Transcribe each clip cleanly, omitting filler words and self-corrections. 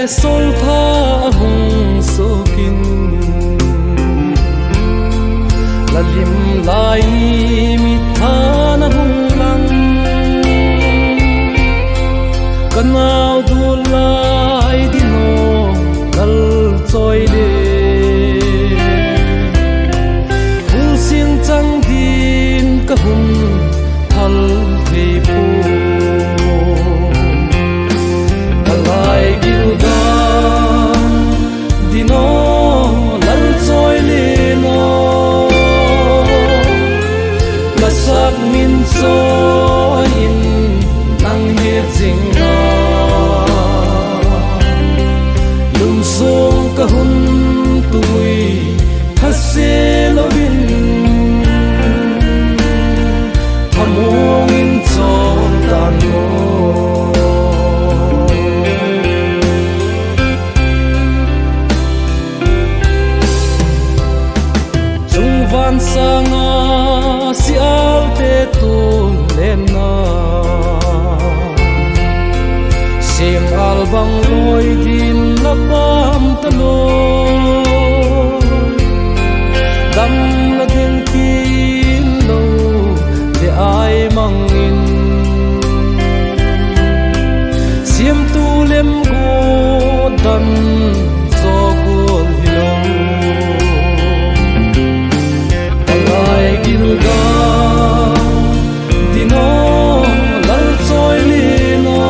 sol tha hung sokin lalim lai mi thana hung lang kanau du lai dino dal choi le hu sin chang din ka hum hal thei pu kalai gil ga dino lal choi le no la sak min so in nang he jing na lum song ka hun tui hase lovin hamong in chong tan mo chung van sanga si al te tun len na sim al bang loi din la pam ta lo dam la din kin lo de ai mang in sim tu lem go dan zo gol hilo alai gil ga dino lal choi li no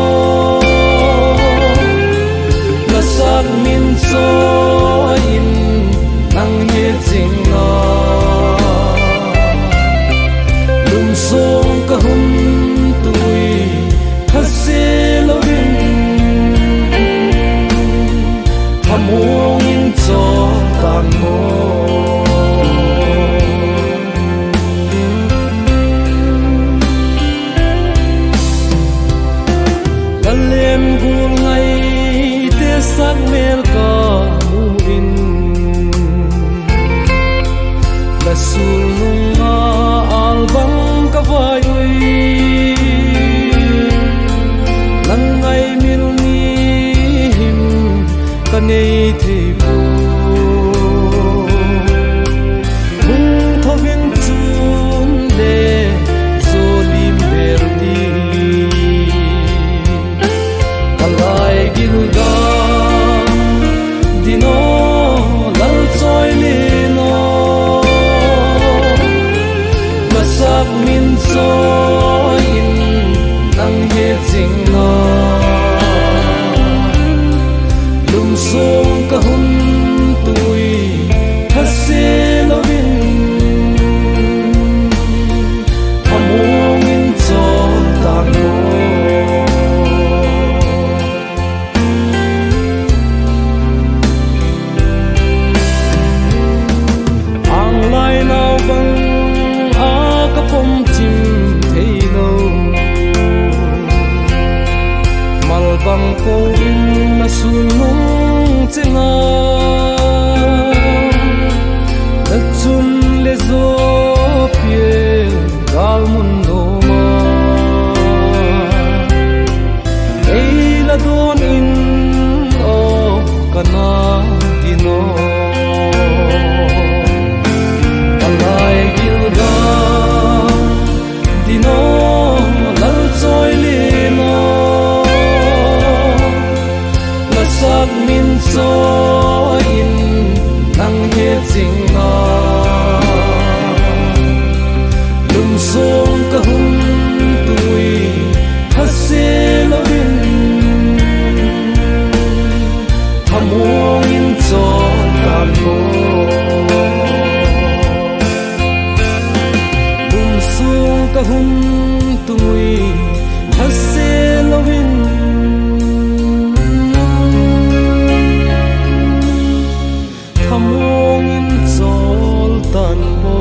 la sak min so in nang he jing na lum song ka hum tui hase lovin hamong in cho tan mo kalem gul ngai te sak mel ka mu in la sul nung al bang ka vai ui lang ngai mil ni him ka nei the bu hung thovin chun le zo lim ber di kalai gil ga dino lal choi le no la sak min so in nang he jing na lum song ka hum tui hase lovin hamong in cho tan mo ang lai nau bang a ka pom chim thei lo mal bang ko na sun nung chenga la chun le zo pie gal mun no ma ei la don in o kana dino alai gil ga dino lal choi le no la sak min so in nang he jing na lum song ka hum tui hase lovin hamong in cho tan mo lum song ka hum tui hase lovin hamong in chol tan mo